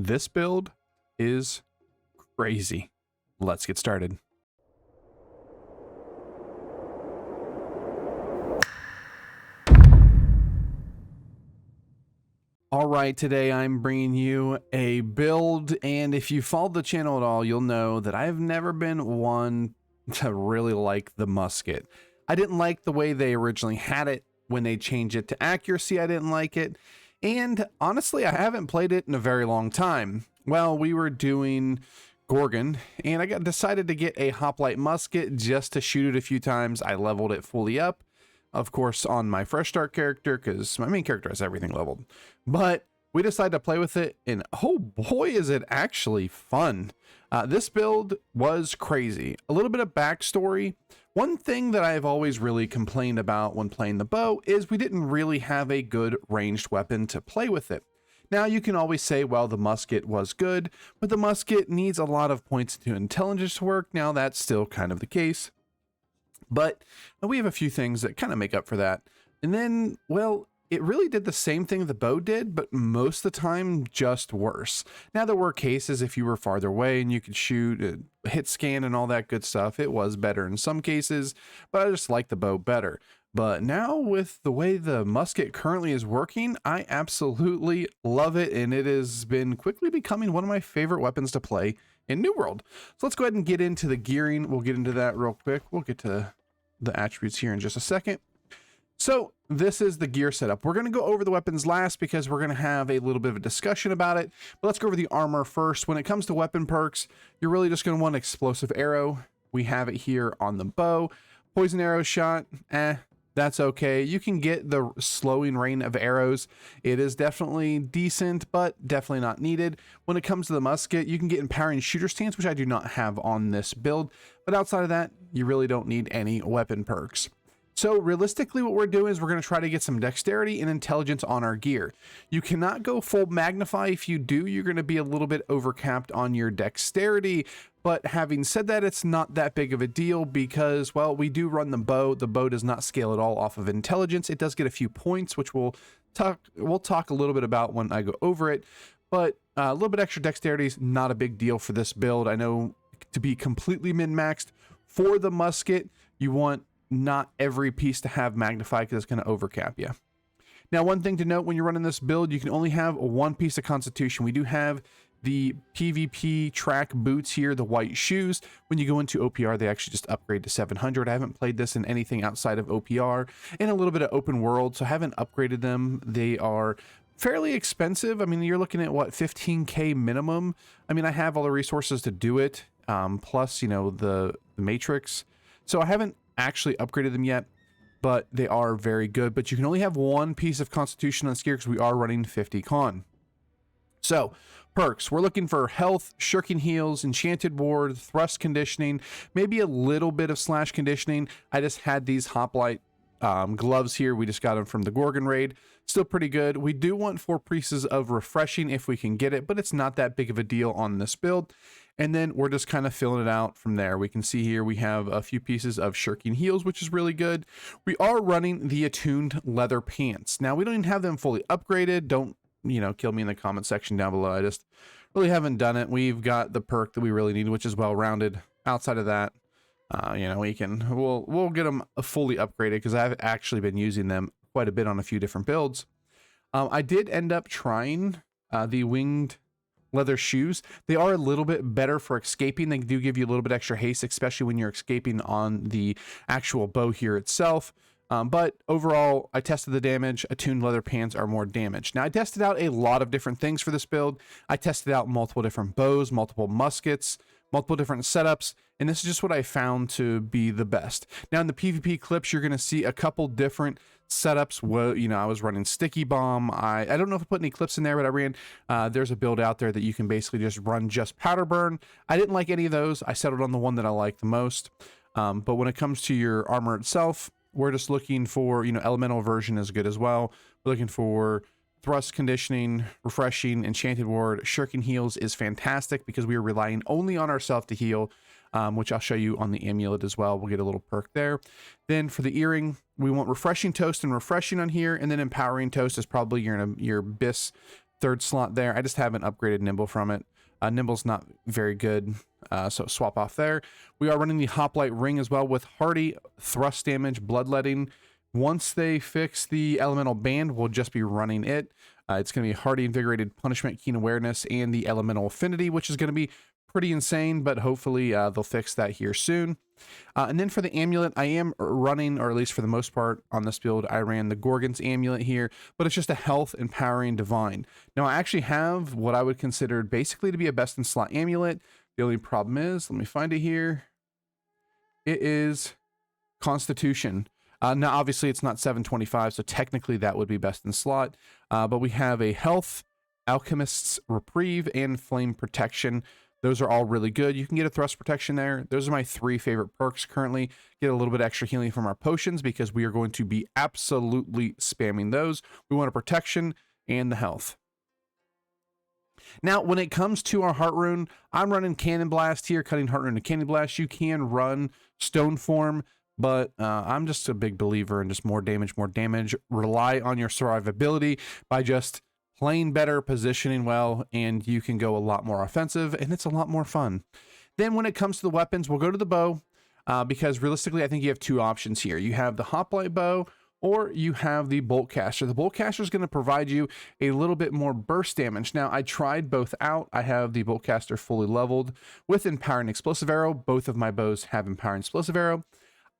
This build is crazy. Let's get started. All right, today I'm bringing you a build, and if you followed the channel at all, you'll know that I've never been one to really like the musket. I didn't like the way they originally had it. When they changed it to accuracy, I didn't like it. And honestly, I haven't played it in a very long time. Well, we were doing Gorgon, and I decided to get a hoplite musket just to shoot it a few times. I leveled it fully up, of course, on my fresh start character, because my main character has everything leveled. But we decided to play with it, and oh boy, is it actually fun. This build was crazy. A little bit of backstory. One thing that I've always really complained about when playing the bow is we didn't really have a good ranged weapon to play with it. Now you can always say, well, the musket was good, but the musket needs a lot of points to intelligence to work. Now that's still kind of the case, but we have a few things that kind of make up for that. And then, well, it really did the same thing the bow did, but most of the time just worse. Now there were cases if you were farther away and you could shoot, hit scan and all that good stuff, it was better in some cases, but I just like the bow better. But now with the way the musket currently is working, I absolutely love it, and it has been quickly becoming one of my favorite weapons to play in New World. So let's go ahead and get into the gearing. We'll get into that real quick. We'll get to the attributes here in just a second. So this is the gear setup. We're going to go over the weapons last because we're going to have a little bit of a discussion about it. But let's go over the armor first. When it comes to weapon perks, you're really just going to want explosive arrow. We have it here on the bow. Poison arrow shot, that's okay. You can get the slowing rain of arrows. It is definitely decent, but definitely not needed. When it comes to the musket, you can get empowering shooter stance, which I do not have on this build. But outside of that, you really don't need any weapon perks. So realistically, what we're doing is we're going to try to get some dexterity and intelligence on our gear. You cannot go full magnify. If you do, you're going to be a little bit overcapped on your dexterity. But having said that, it's not that big of a deal because, well, we do run the bow. The bow does not scale at all off of intelligence. It does get a few points, which we'll talk a little bit about when I go over it. But a little bit extra dexterity is not a big deal for this build. I know to be completely min-maxed for the musket, you want not every piece to have magnify because it's going to overcap you. Now, one thing to note when you're running this build, you can only have one piece of constitution. We do have the PvP track boots here, the white shoes. When you go into OPR, they actually just upgrade to 700. I haven't played this in anything outside of OPR and a little bit of open world, so I haven't upgraded them. They are fairly expensive. I mean, you're looking at what, 15K minimum. I mean, I have all the resources to do it, plus, you know, the matrix. So I haven't actually upgraded them yet, but they are very good. But you can only have one piece of constitution on this gear because we are running 50 con. So perks, we're looking for health, shirking heals, enchanted ward, thrust conditioning, maybe a little bit of slash conditioning. I just had these hoplite gloves here. We just got them from the Gorgon raid. Still pretty good. We do want 4 pieces of refreshing if we can get it, but it's not that big of a deal on this build. And then we're just kind of filling it out from there. We can see here we have a few pieces of shirking heels, which is really good. We are running the attuned leather pants. Now, we don't even have them fully upgraded. Don't, you know, kill me in the comment section down below. I just really haven't done it. We've got the perk that we really need, which is well-rounded. Outside of that, you know, we'll get them fully upgraded because I've actually been using them quite a bit on a few different builds. I did end up trying the winged leather shoes. They are a little bit better for escaping. They do give you a little bit extra haste, especially when you're escaping on the actual bow here itself. But overall, I tested the damage. Attuned leather pants are more damage. Now, I tested out a lot of different things for this build. I tested out multiple different bows, multiple muskets, multiple different setups, and this is just what I found to be the best. Now, in the PvP clips, you're going to see a couple different setups. Well, you know, I was running sticky bomb. I don't know if I put any clips in there, but I ran, there's a build out there that you can basically just run just powder burn. I didn't like any of those. I settled on the one that I like the most. But when it comes to your armor itself, we're just looking for, you know, elemental version is good as well. We're looking for thrust conditioning, refreshing, enchanted ward, shirking heals is fantastic because we are relying only on ourselves to heal. which I'll show you on the amulet as well. We'll get a little perk there. Then for the earring, we want refreshing toast and refreshing on here, and then empowering toast is probably your bis third slot there. I just haven't upgraded Nimble from it. Nimble's not very good, so swap off there. We are running the Hoplite Ring as well with Hardy, Thrust Damage, Bloodletting. Once they fix the Elemental Band, we'll just be running it. It's going to be Hardy, Invigorated, Punishment, Keen Awareness, and the Elemental Affinity, which is going to be pretty insane, but hopefully they'll fix that here soon. And then for the amulet, I am running, or at least for the most part on this build, I ran the Gorgon's amulet here, but it's just a health, empowering, divine. Now I actually have what I would consider basically to be a best in slot amulet. The only problem is, let me find it here. It is Constitution. Now obviously it's not 725, so technically that would be best in slot, but we have a health, Alchemist's Reprieve, and Flame Protection. Those are all really good. You can get a thrust protection there. Those are my 3 favorite perks currently. Get a little bit extra healing from our potions because we are going to be absolutely spamming those. We want a protection and the health. Now, when it comes to our Heart Rune, I'm running Cannon Blast here, cutting Heart Rune to Cannon Blast. You can run Stone Form, but I'm just a big believer in just more damage, more damage. Rely on your survivability by just playing better, positioning well, and you can go a lot more offensive, and it's a lot more fun. Then when it comes to the weapons, we'll go to the bow, because realistically, I think you have 2 options here. You have the Hoplite Bow, or you have the Bolt Caster. The Bolt Caster is going to provide you a little bit more burst damage. Now, I tried both out. I have the Bolt Caster fully leveled with Empowering Explosive Arrow. Both of my bows have Empowering Explosive Arrow.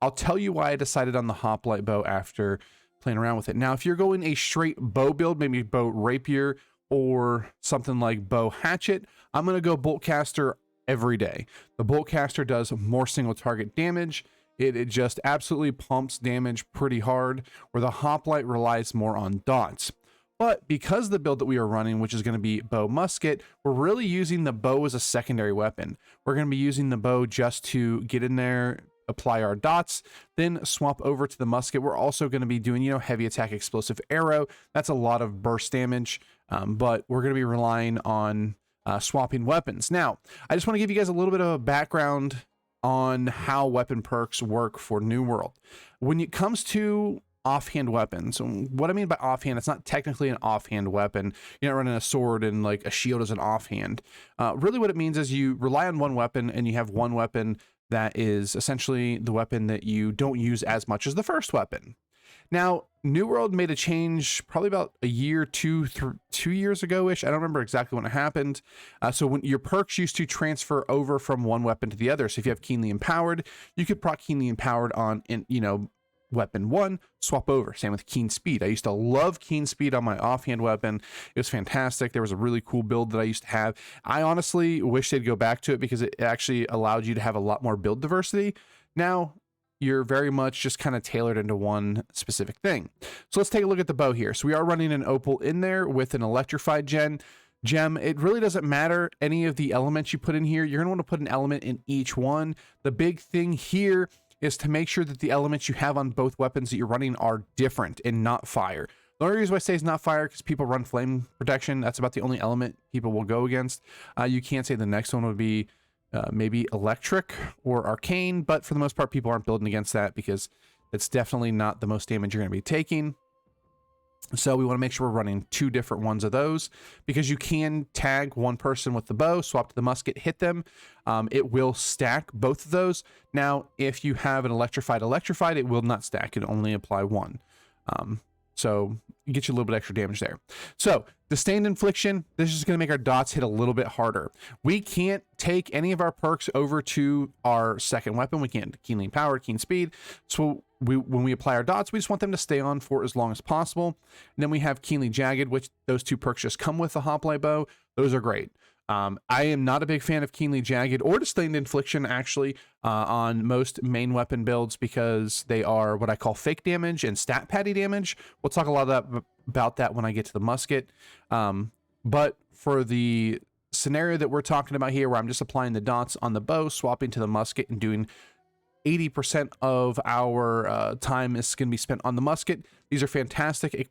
I'll tell you why I decided on the Hoplite Bow after playing around with it. Now, if you're going a straight bow build, maybe bow rapier or something like bow hatchet, I'm going to go Bolt Caster every day. The Bolt Caster does more single target damage. It just absolutely pumps damage pretty hard, where the Hoplite relies more on dots. But because the build that we are running, which is going to be bow musket, we're really using the bow as a secondary weapon. We're going to be using the bow just to get in there, apply our dots, then swap over to the musket. We're also going to be doing, heavy attack, explosive arrow. That's a lot of burst damage, but we're going to be relying on swapping weapons. Now, I just want to give you guys a little bit of a background on how weapon perks work for New World. When it comes to offhand weapons, what I mean by offhand, it's not technically an offhand weapon. You're not running a sword and like a shield as an offhand. Really what it means is you rely on one weapon, and you have one weapon that is essentially the weapon that you don't use as much as the first weapon. Now, New World made a change probably about a year, 2 years ago-ish. I don't remember exactly when it happened. So when your perks used to transfer over from one weapon to the other. So if you have Keenly Empowered, you could proc Keenly Empowered on, weapon 1, swap over. Same with Keen Speed. I used to love Keen Speed on my offhand weapon. It was fantastic. There was a really cool build that I used to have. I honestly wish they'd go back to it because it actually allowed you to have a lot more build diversity. Now, you're very much just kind of tailored into one specific thing. So let's take a look at the bow here. So we are running an Opal in there with an Electrified gem. It really doesn't matter any of the elements you put in here. You're going to want to put an element in each one. The big thing here is to make sure that the elements you have on both weapons that you're running are different and not fire. The only reason why I say it's not fire because people run flame protection. That's about the only element people will go against. You can't say the next one would be maybe electric or arcane, but for the most part, people aren't building against that because it's definitely not the most damage you're going to be taking. So we want to make sure we're running 2 different ones of those because you can tag one person with the bow, swap to the musket, hit them. It will stack both of those. Now, if you have an electrified, it will not stack. It only apply one. So it gets you a little bit extra damage there. So Sustained Infliction, this is going to make our dots hit a little bit harder. We can't take any of our perks over to our second weapon. We can't Keenly Empowered, Keen Speed. So when we apply our dots, we just want them to stay on for as long as possible. And then we have Keenly Jagged, which those 2 perks just come with the Hoplite Bow. Those are great. I am not a big fan of Keenly Jagged or Sustained Infliction, actually, on most main weapon builds because they are what I call fake damage and stat patty damage. We'll talk a lot about that when I get to the musket. But for the scenario that we're talking about here, where I'm just applying the dots on the bow, swapping to the musket, and doing 80% of our time is going to be spent on the musket. These are fantastic.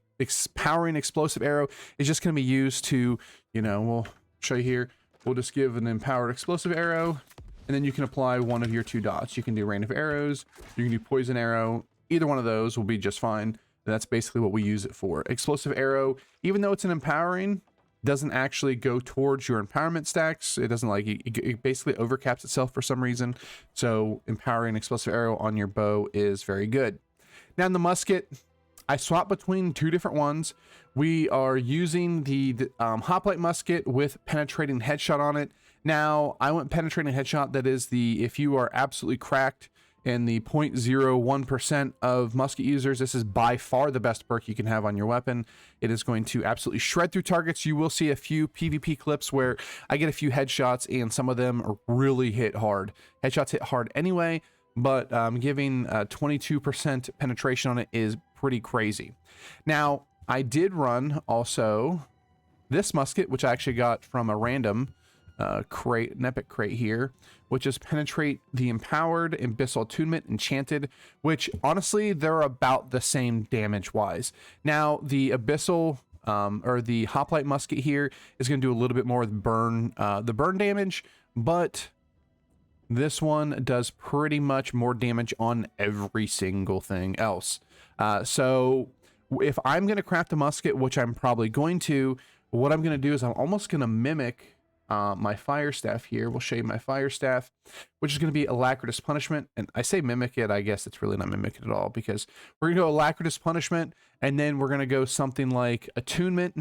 Powering Explosive Arrow is just going to be used to, we'll show you here. We'll just give an Empowered Explosive Arrow, and then you can apply one of your 2 dots. You can do Rain of Arrows, you can do Poison Arrow. Either one of those will be just fine. That's basically what we use it for. Explosive Arrow, even though it's an empowering, doesn't actually go towards your empowerment stacks. It doesn't like it basically overcaps itself for some reason. So empowering explosive arrow on your bow is very good. Now in the musket, I swapped between two different ones. We are using the hoplite musket with penetrating headshot on it. Now I went penetrating headshot. That is the, if you are absolutely cracked in the 0.01% of musket users, this is by far the best perk you can have on your weapon. It is going to absolutely shred through targets. You will see a few PvP clips where I get a few headshots and some of them really hit hard. Headshots hit hard anyway, but giving 22% penetration on it is pretty crazy. Now, I did run also this musket, which I actually got from a random crate, an epic crate here, which is penetrate the empowered, abyssal attunement, enchanted, which honestly they're about the same damage wise. Now the abyssal or the hoplite musket here is going to do a little bit more with burn, the burn damage, but this one does pretty much more damage on every single thing else. So if I'm going to craft a musket, which I'm probably going to, what I'm going to do is I'm almost going to mimic my fire staff here. We'll show you my fire staff, which is going to be Alacritous Punishment. And I say mimic it, I guess it's really not mimic it at all, because we're going to go Alacritous Punishment, and then we're going to go something like Attunement,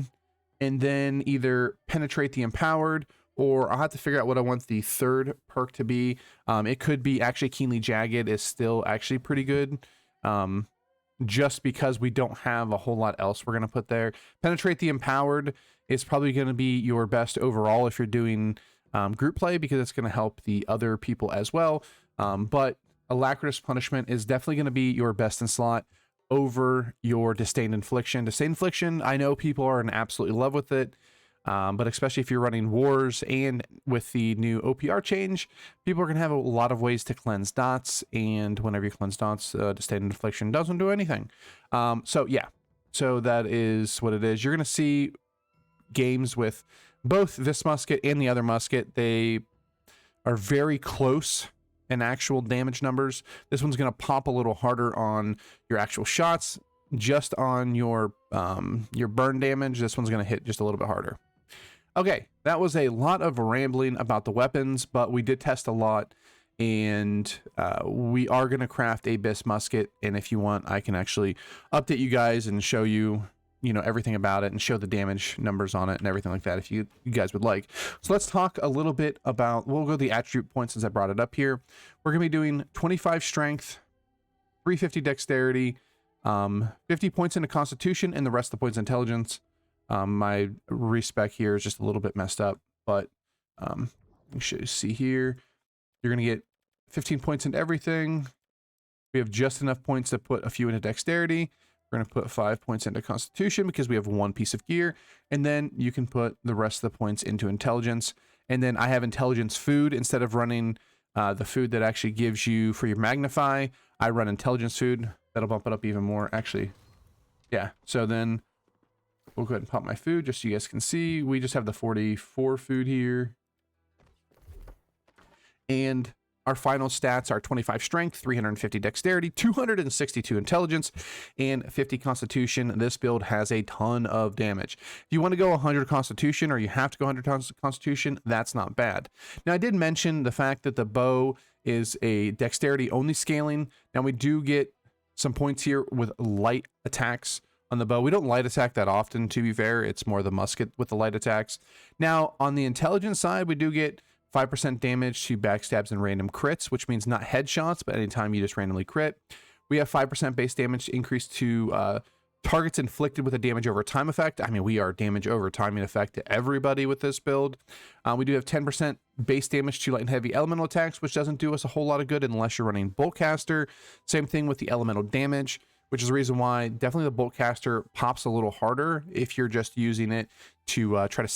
and then either Penetrate the Empowered, or I'll have to figure out what I want the third perk to be. It could be actually Keenly Jagged is still actually pretty good. Just because we don't have a whole lot else we're going to put there. Penetrate the Empowered is probably going to be your best overall if you're doing group play, because it's going to help the other people as well. But Alacritous Punishment is definitely going to be your best in slot over your Disdained Infliction. Disdained Infliction, I know people are in absolutely love with it, but especially if you're running wars and with the new OPR change, people are going to have a lot of ways to cleanse dots, and whenever you cleanse dots, Disdained Infliction doesn't do anything. So yeah, so that is what it is. You're going to see games with both this musket and the other musket. They are very close in actual damage numbers. This one's going to pop a little harder on your actual shots. Just on your burn damage, this one's going to hit just a little bit harder. Okay, that was a lot of rambling about the weapons, but we did test a lot, and we are going to craft a Abyss musket, and if you want, I can actually update you guys and show you, everything about it, and show the damage numbers on it and everything like that if you guys would like. So let's talk a little bit about, we'll go to the attribute points since I brought it up here. We're going to be doing 25 strength, 350 dexterity, 50 points into constitution, and the rest of the points intelligence. My respec here is just a little bit messed up, but you should see here, you're going to get 15 points into everything. We have just enough points to put a few into dexterity. We're going to put 5 points into constitution because we have one piece of gear, and then you can put the rest of the points into intelligence. And then I have intelligence food instead of running the food that actually gives you for your magnify. I run intelligence food. That'll bump it up even more, actually. Yeah, so then we'll go ahead and pop my food just so you guys can see. We just have the 44 food here. And our final stats are 25 strength, 350 dexterity, 262 intelligence, and 50 constitution. This build has a ton of damage. If you want to go 100 constitution, or you have to go 100 constitution, that's not bad. Now, I did mention the fact that the bow is a dexterity only scaling. Now, we do get some points here with light attacks on the bow. We don't light attack that often, to be fair. It's more the musket with the light attacks. Now, on the intelligence side, we do get 5% damage to backstabs and random crits, which means not headshots, but anytime you just randomly crit. We have 5% base damage increase to targets inflicted with a damage over time effect. I mean, we are damage over timing effect to everybody with this build. We do have 10% base damage to light and heavy elemental attacks, which doesn't do us a whole lot of good unless you're running Boltcaster. Same thing with the elemental damage, which is the reason why definitely the Boltcaster pops a little harder if you're just using it to try to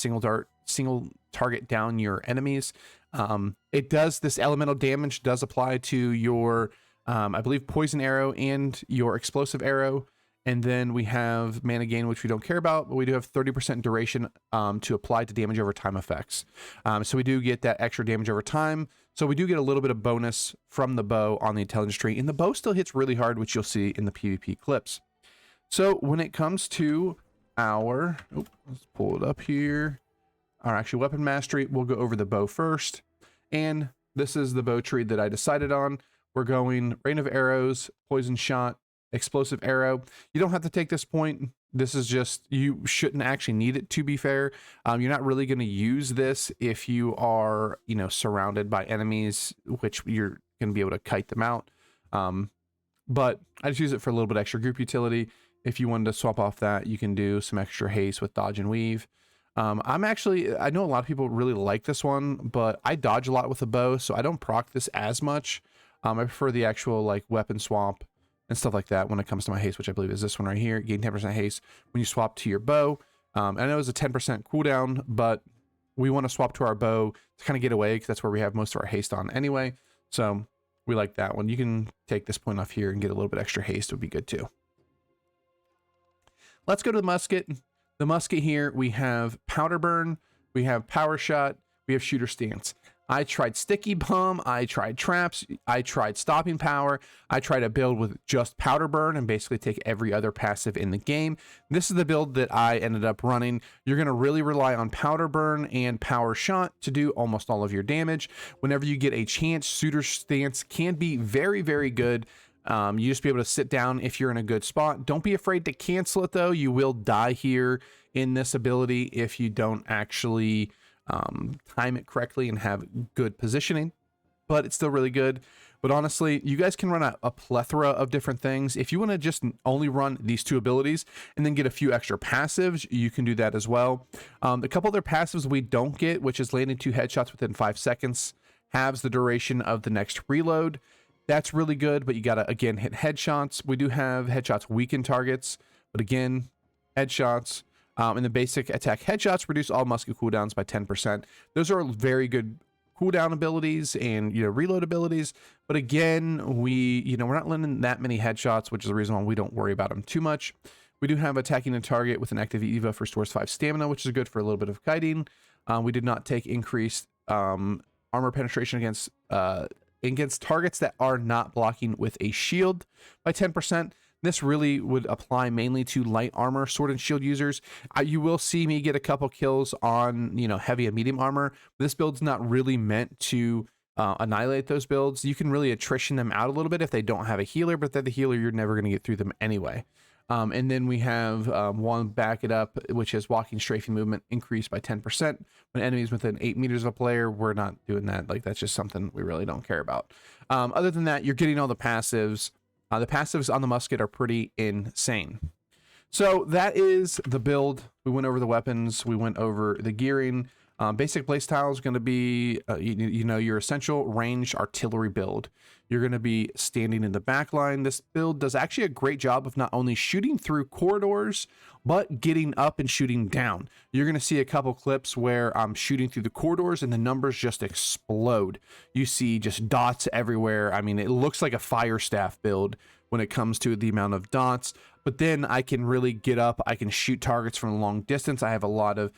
single target down your enemies. It does, this elemental damage does apply to your, I believe, poison arrow and your explosive arrow. And then we have mana gain, which we don't care about, but we do have 30% duration to apply to damage over time effects. So we do get that extra damage over time. So we do get a little bit of bonus from the bow on the intelligence tree, and the bow still hits really hard, which you'll see in the PvP clips. So when it comes to let's pull it up here. Our actual weapon mastery, we'll go over the bow first. And this is the bow tree that I decided on. We're going rain of arrows, poison shot, explosive arrow. You don't have to take this point. This is just, you shouldn't actually need it, to be fair. You're not really going to use this if you are, you know, surrounded by enemies, which you're going to be able to kite them out. But I just use it for a little bit extra group utility. If you wanted to swap off that, you can do some extra haste with dodge and weave. I know a lot of people really like this one, but I dodge a lot with a bow, so I don't proc this as much. I prefer the actual like weapon swap and stuff like that when it comes to my haste, which I believe is this one right here. Gain 10% haste when you swap to your bow. I know it's a 10% cooldown, but we want to swap to our bow to kind of get away because that's where we have most of our haste on anyway. So we like that one. You can take this point off here and get a little bit extra haste, would be good too. Let's go to the musket. The musket here, we have powder burn, we have power shot, we have shooter stance. I tried sticky bomb, I tried traps, I tried stopping power, I tried a build with just powder burn and basically take every other passive in the game. This is the build that I ended up running. You're going to really rely on powder burn and power shot to do almost all of your damage. Whenever you get a chance, shooter stance can be very, very good. You just be able to sit down if you're in a good spot. Don't be afraid to cancel it though. You will die here in this ability if you don't actually time it correctly and have good positioning, but it's still really good. But honestly, you guys can run a plethora of different things. If you want to just only run these two abilities and then get a few extra passives, you can do that as well. A couple other passives we don't get, which is landing 2 headshots within 5 seconds, halves the duration of the next reload. That's really good, but you gotta, again, hit headshots. We do have headshots weaken targets, but again, headshots. And the basic attack headshots reduce all musket cooldowns by 10%. Those are very good cooldown abilities and, you know, reload abilities. But again, we're not landing that many headshots, which is the reason why we don't worry about them too much. We do have attacking a target with an active EVA for restores 5 stamina, which is good for a little bit of kiting. We did not take increased armor penetration against targets that are not blocking with a shield by 10%. This really would apply mainly to light armor, sword and shield users. You will see me get a couple kills on, you know, heavy and medium armor. This build's not really meant to annihilate those builds. You can really attrition them out a little bit if they don't have a healer, but if they're the healer, you're never going to get through them anyway. And then we have one back it up, which is walking strafing movement increased by 10%. When enemies within 8 meters of a player, we're not doing that. Like, that's just something we really don't care about. Other than that, you're getting all the passives. The passives on the musket are pretty insane. So that is the build. We went over the weapons. We went over the gearing. Basic playstyle is going to be, your essential range artillery build. You're going to be standing in the back line. This build does actually a great job of not only shooting through corridors, but getting up and shooting down. You're going to see a couple clips where I'm shooting through the corridors and the numbers just explode. You see just dots everywhere. I mean, it looks like a fire staff build when it comes to the amount of dots, but then I can really get up. I can shoot targets from a long distance. I have a lot of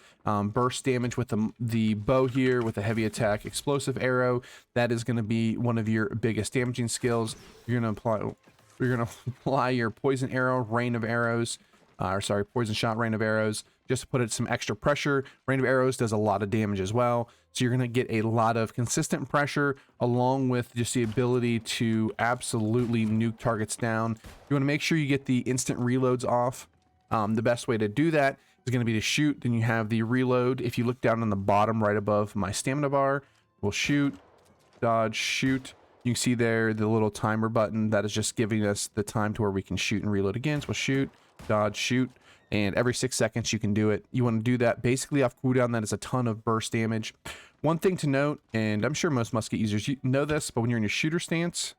burst damage with the bow here with a heavy attack explosive arrow. That is going to be one of your biggest damaging skills. You're going to apply your poison arrow, rain of arrows, poison shot, rain of arrows, just to put it some extra pressure. Rain of arrows does a lot of damage as well. So you're going to get a lot of consistent pressure along with just the ability to absolutely nuke targets down. You want to make sure you get the instant reloads off. The best way to do that is going to be to shoot. Then you have the reload. If you look down on the bottom right above my stamina bar, we'll shoot, dodge, shoot. You can see there the little timer button that is just giving us the time to where we can shoot and reload again. So we'll shoot, dodge, shoot. And every 6 seconds you can do it. You want to do that basically off cooldown. That is a ton of burst damage. One thing to note, and I'm sure most musket users know this, but when you're in your shooter stance,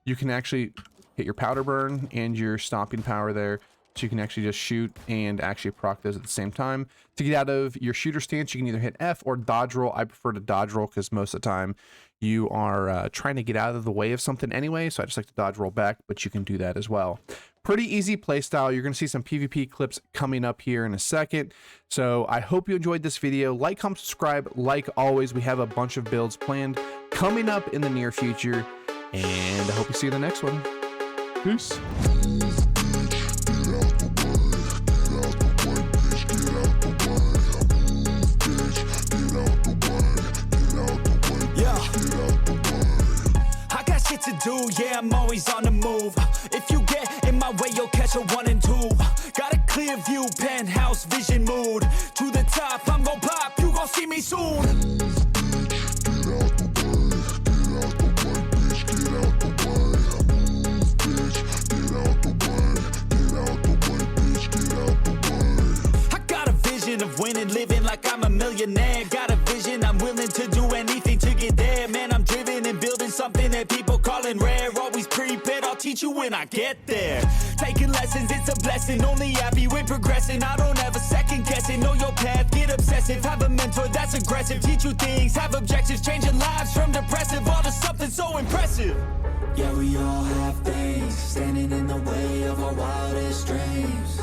you can actually hit your powder burn and your stopping power there. So you can actually just shoot and actually proc those at the same time. To get out of your shooter stance, you can either hit F or dodge roll. I prefer to dodge roll because most of the time you are trying to get out of the way of something anyway. So I just like to dodge roll back, but you can do that as well. Pretty easy playstyle. You're going to see some PvP clips coming up here in a second. So I hope you enjoyed this video. Like, comment, subscribe. Like always, we have a bunch of builds planned coming up in the near future. And I hope you see you in the next one. Peace. I'm always on the move. If you get in my way, you'll catch a 1 and 2. Got a clear view, penthouse vision mood. To the top, I'm gon' pop, you gon' see me soon. Of winning, living like I'm a millionaire. Got a vision, I'm willing to do anything to get there. Man, I'm driven and building something that people calling rare. Always prepared, I'll teach you when I get there. Taking lessons, it's a blessing. Only happy when progressing. I don't ever second guess it. Know your path, get obsessive. Have a mentor that's aggressive. Teach you things, have objectives. Changing lives from depressive all to something so impressive. Yeah, we all have things standing in the way of our wildest dreams.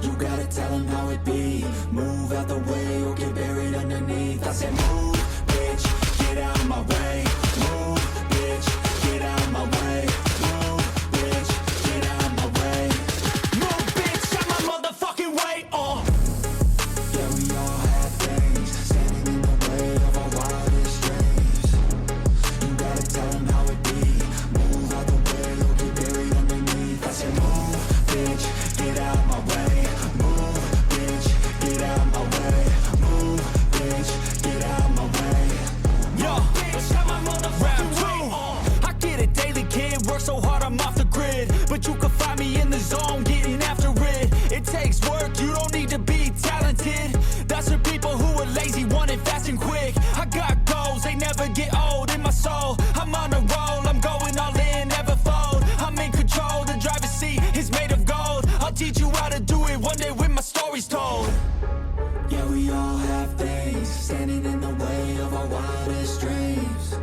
You gotta tell them how it be. Move out the way or get buried underneath. I said move, bitch, get out of my way. Move, bitch, get out of my way. Move, bitch, get out of my way. Move, bitch, out my motherfucking way. Yeah, we all have things standing in the way of our wildest dreams. You gotta tell them how it be. Move out the way or get buried underneath. I said move, bitch, get out of my way. So hard I'm off the grid, but you can find me in the zone getting after it. It takes work, you don't need to be talented. That's for people who are lazy, want it fast and quick. I got goals, they never get old in my soul. I'm on a roll, I'm going all in, never fold. I'm in control, the driver's seat is made of gold. I'll teach you how to do it one day when my story's told. Yeah, we all have things standing in the way of our wildest dreams.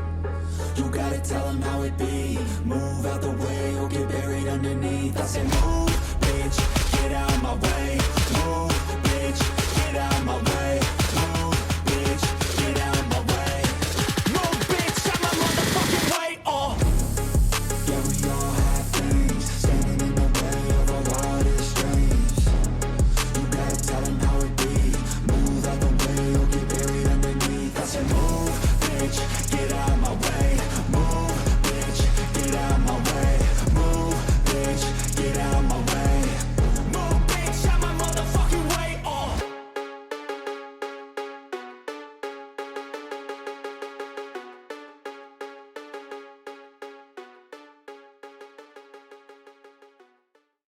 You gotta tell them how it be. Move out the way or get buried underneath. I said move, bitch, get out of my way. Move, bitch, get out of my way.